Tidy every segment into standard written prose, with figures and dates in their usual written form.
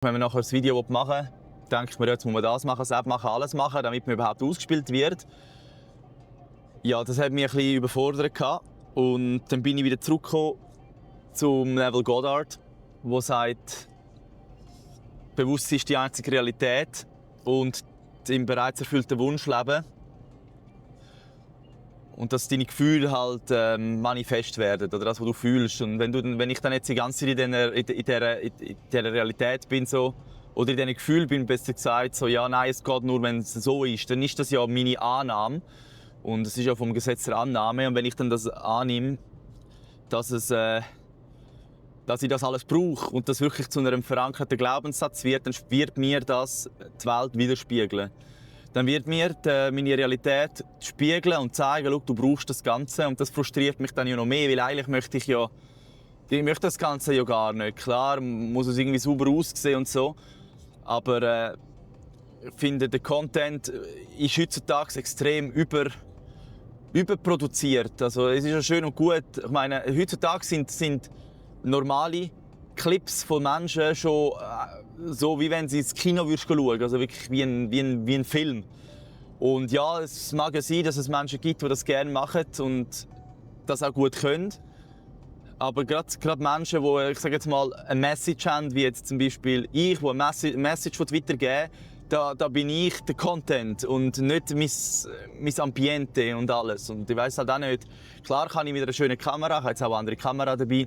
Wenn man nachher ein Video machen will, denkt man, jetzt muss man das machen, das machen, alles machen, damit man überhaupt ausgespielt wird. Ja, das hat mich ein bisschen überfordert. Und dann bin ich wieder zurückgekommen zum Neville Goddard, der sagt, Bewusstsein ist die einzige Realität und im bereits erfüllten Wunsch leben. Und dass deine Gefühle halt manifest werden, oder das, was du fühlst. Und wenn ich dann jetzt die ganze Zeit in dieser Realität bin, so, oder in diesen Gefühlen bin, besser gesagt, so, ja, nein, es geht nur, wenn es so ist, dann ist das ja meine Annahme. Und es ist ja vom Gesetz der Annahme. Und wenn ich dann das annehme, dass ich das alles brauche und das wirklich zu einem verankerten Glaubenssatz wird, dann wird mir das die Welt widerspiegeln. Dann wird mir meine Realität spiegeln und zeigen, schau, du brauchst das Ganze. Und das frustriert mich dann ja noch mehr, weil eigentlich möchte ich das Ganze ja gar nicht. Klar, muss es irgendwie sauber aussehen und so. Aber ich finde, der Content ist heutzutage extrem überproduziert. Also, es ist ja schön und gut. Ich meine, heutzutage sind normale Clips von Menschen schon so, wie wenn sie ins Kino schauen würden. Also wirklich wie ein Film. Und ja, es mag ja sein, dass es Menschen gibt, die das gerne machen und das auch gut können. Aber gerade Menschen, die, ich sage jetzt mal, eine Message haben, wie jetzt zum Beispiel ich, die eine Message weitergeben will, da bin ich der Content und nicht mein Ambiente und alles. Und ich weiss halt auch nicht, klar kann ich mit einer schönen Kamera, ich habe jetzt auch eine andere Kamera dabei,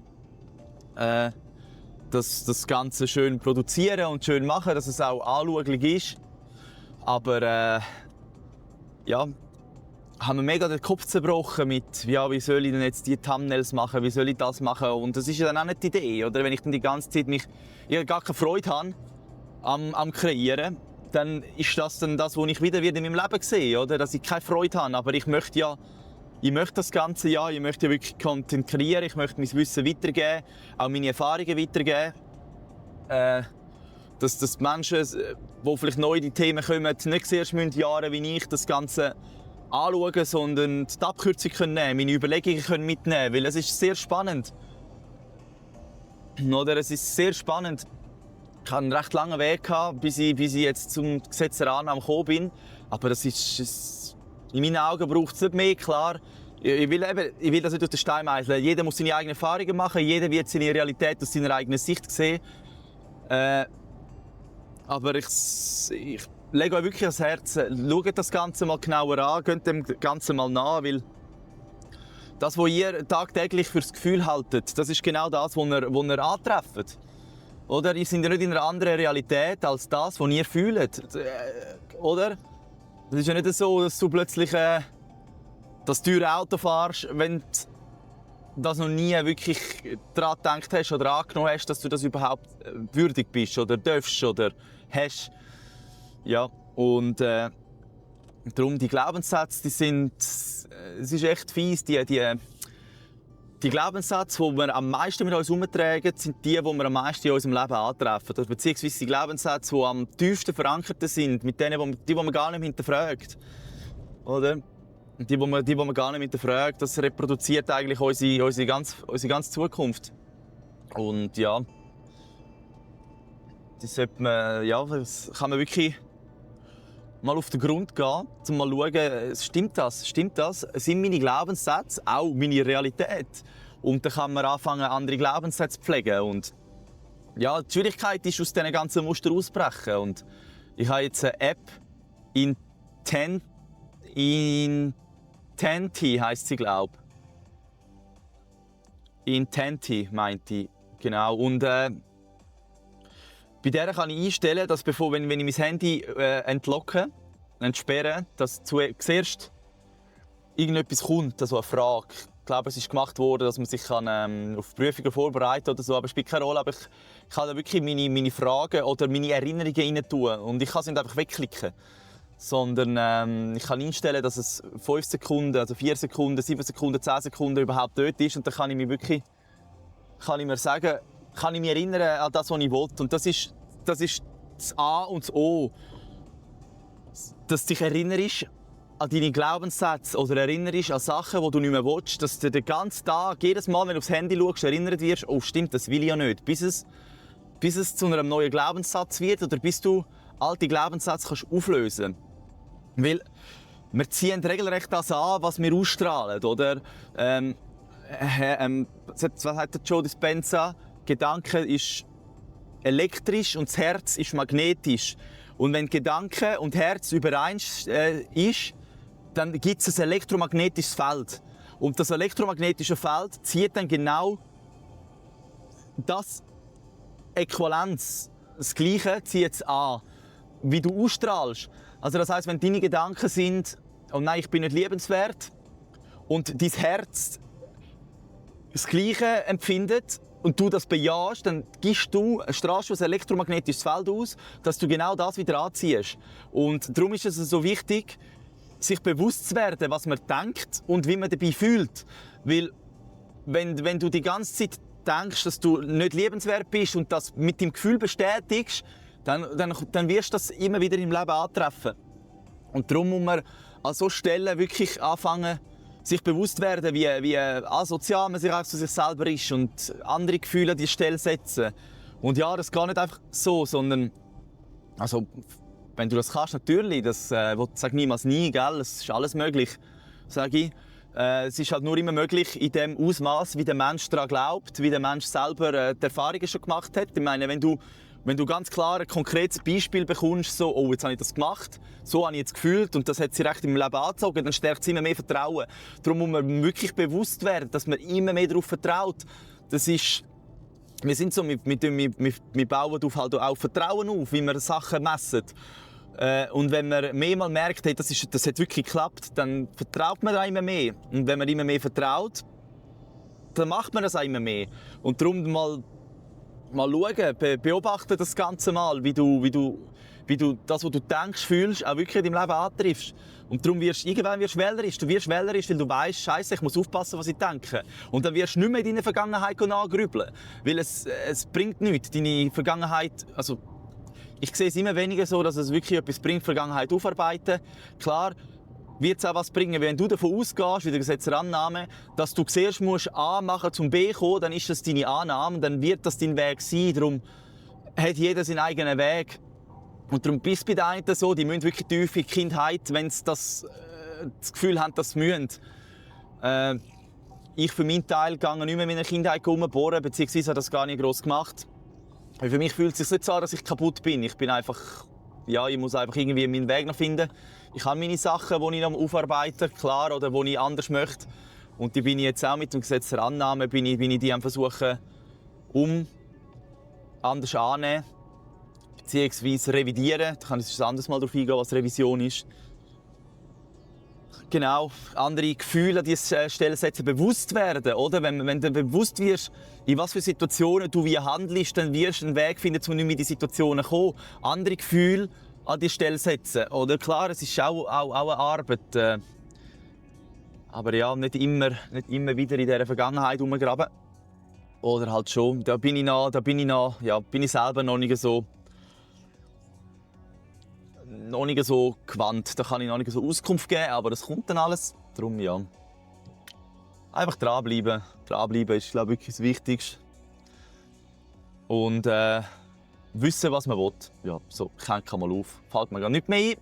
das Ganze schön produzieren und schön machen, dass es auch anschaulich ist. Aber ja, haben wir mega den Kopf zerbrochen mit, ja, wie soll ich denn jetzt die Thumbnails machen, wie soll ich das machen? Und das ist ja dann auch nicht die Idee, oder? Wenn ich dann die ganze Zeit gar keine Freude habe am Kreieren, dann ist das dann das, was ich wieder in meinem Leben sehe, oder? Dass ich keine Freude habe, aber ich möchte das Ganze ich möchte wirklich Content kreieren, ich möchte mein Wissen weitergeben, auch meine Erfahrungen weitergeben. Dass die Menschen, die vielleicht neu in die Themen kommen, nicht zuerst Jahre wie ich das Ganze anschauen, sondern die Abkürzung nehmen können, meine Überlegungen mitnehmen können, weil es ist sehr spannend. Oder es ist sehr spannend. Ich hatte einen recht langen Weg gehabt, bis ich jetzt zum Gesetz der Annahme gekommen bin. Aber in meinen Augen braucht es nicht mehr, klar. Ich will das nicht durch den Stein meißeln. Jeder muss seine eigenen Erfahrungen machen, jeder wird seine Realität aus seiner eigenen Sicht sehen. Aber ich lege euch wirklich ans Herz, schaut das Ganze mal genauer an, geht dem Ganzen mal nach, weil das, was ihr tagtäglich fürs Gefühl haltet, das ist genau das, was ihr antrefft. Oder? Ihr seid ja nicht in einer anderen Realität als das, was ihr fühlt. Oder? Es ist ja nicht so, dass du plötzlich das teure Auto fährst, wenn du das noch nie wirklich daran gedacht hast oder angenommen hast, dass du das überhaupt würdig bist oder darfst oder hast. Ja, und darum die Glaubenssätze, es ist echt fies, die Glaubenssätze, die wir am meisten mit uns herumtragen, sind die wir am meisten in unserem Leben antreffen. Beziehungsweise die Glaubenssätze, die am tiefsten verankert sind, mit denen, die man gar nicht hinterfragt. Oder? Die man gar nicht hinterfragt, das reproduziert eigentlich unsere ganze Zukunft. Und ja, das kann man wirklich mal auf den Grund gehen, um mal zu schauen, stimmt das? Sind meine Glaubenssätze auch meine Realität? Und dann kann man anfangen, andere Glaubenssätze zu pflegen. Und ja, die Schwierigkeit ist, aus diesen ganzen Mustern auszubrechen. Und ich habe jetzt eine App, Intenti heisst sie, glaube ich. Intenti meinte ich, genau. Und bei der kann ich einstellen, dass wenn ich mein Handy entlocke, entsperre, dass zuerst irgendetwas kommt, also eine Frage. Ich glaube, es ist gemacht worden, dass man sich auf Prüfungen vorbereiten oder so, aber es spielt keine Rolle. Aber ich kann da wirklich meine Fragen oder meine Erinnerungen rein tun und ich kann sie nicht einfach wegklicken. Sondern ich kann einstellen, dass es 5 Sekunden, also 4 Sekunden, 7 Sekunden, 10 Sekunden überhaupt dort ist und dann kann ich mir erinnern an das, was ich will. Und das ist das A und das O. Dass du dich erinnerst an deine Glaubenssätze oder erinnerst an Sachen, die du nicht mehr willst. Dass du den ganzen Tag, jedes Mal, wenn du aufs Handy schaust, erinnert wirst, oh stimmt, das will ich ja nicht. Bis es bis es zu einem neuen Glaubenssatz wird oder bis du alte Glaubenssätze kannst auflösen. Weil wir ziehen regelrecht das an, was wir ausstrahlen, oder? Was hat der Joe Dispenza? Gedanke ist elektrisch und das Herz ist magnetisch. Und wenn Gedanke und Herz überein ist, dann gibt es ein elektromagnetisches Feld. Und das elektromagnetische Feld zieht dann genau das Äquivalenz, das Gleiche, zieht es an, wie du ausstrahlst. Also das heisst, wenn deine Gedanken sind, oh nein, ich bin nicht liebenswert, und dein Herz das Gleiche empfindet und du das bejahst, dann strahlst du ein elektromagnetisches Feld aus, dass du genau das wieder anziehst. Und darum ist es so wichtig, sich bewusst zu werden, was man denkt und wie man dabei fühlt. Weil wenn du die ganze Zeit denkst, dass du nicht liebenswert bist und das mit dem Gefühl bestätigst, dann wirst du das immer wieder im Leben antreffen. Und darum muss man an solchen Stellen wirklich anfangen, sich bewusst werden, wie asozial man sich auch zu sich selber ist und andere Gefühle an die Stelle setzen. Und ja, das geht nicht einfach so, sondern also, wenn du das kannst, natürlich, das sag niemals nie, gell? Es ist alles möglich, sage ich. Es ist halt nur immer möglich in dem Ausmaß, wie der Mensch daran glaubt, wie der Mensch selber die Erfahrungen schon gemacht hat. Ich meine, wenn du ganz klar ein konkretes Beispiel bekommst, so, oh, jetzt habe ich das gemacht, so habe ich jetzt gefühlt und das hat sich recht im Leben angezogen, dann stärkt es immer mehr Vertrauen. Darum muss man wirklich bewusst werden, dass man immer mehr darauf vertraut. Das ist, wir sind so, wir bauen auf Vertrauen auf, wie wir Sachen messen. Und wenn man mehrmals merkt, hey, das hat wirklich geklappt, dann vertraut man da immer mehr. Und wenn man immer mehr vertraut, dann macht man das auch immer mehr. Und darum mal schauen, beobachte das Ganze mal, wie du das, was du denkst, fühlst, auch wirklich in deinem Leben antriffst. Und darum irgendwann wirst du wählerisch. Du wirst wählerisch, weil du weißt, Scheiße, ich muss aufpassen, was ich denke. Und dann wirst du nicht mehr in deine Vergangenheit nachgrübeln. Weil es bringt nichts. Deine Vergangenheit, also ich sehe es immer weniger so, dass es wirklich etwas bringt, Vergangenheit aufarbeiten. Klar wird es auch was bringen, wenn du davon ausgehst, wie der Gesetz der Annahme, dass du zuerst musst A machen zum B kommen, dann ist das deine Annahme, dann wird das dein Weg sein. Darum hat jeder seinen eigenen Weg. Und darum bist du bei den einen so, die müssen wirklich tief in die Kindheit, wenn sie das Gefühl haben, dass sie müssen. Ich für meinen Teil gehe nicht mehr in meiner Kindheit rumbohren, beziehungsweise habe das gar nicht gross gemacht. Weil für mich fühlt es sich nicht so an, dass ich kaputt bin. Ich bin einfach, ja, ich muss einfach irgendwie meinen Weg noch finden. Ich habe meine Sachen, die ich noch aufarbeite, klar, oder die ich anders möchte. Und die bin ich jetzt auch mit dem Gesetz der Annahme, bin ich die am versuchen, anders anzunehmen, beziehungsweise revidieren. Da kann ich ein anderes Mal darauf eingehen, was Revision ist. Genau, andere Gefühle an diese Stelle setzen, bewusst werden, oder? Wenn du bewusst wirst, in was für Situationen du wie handelst, dann wirst du einen Weg finden, um nicht mehr in die Situationen zu kommen. Andere Gefühle an die Stelle setzen, oder? Klar, es ist auch eine Arbeit. Aber ja, nicht immer wieder in dieser Vergangenheit rumgraben. Oder halt schon, da bin ich selber noch nicht so gewandt. Da kann ich noch nicht so Auskunft geben, aber das kommt dann alles. Darum ja. Einfach dranbleiben. Dranbleiben ist, glaube ich, wirklich das Wichtigste. Und wissen, was man will. Ja, so, ich hänge mal auf. Fällt mir gar nicht mehr ein.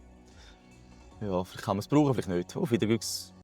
Ja, vielleicht kann man es brauchen, vielleicht nicht. Auf Wiedersehen.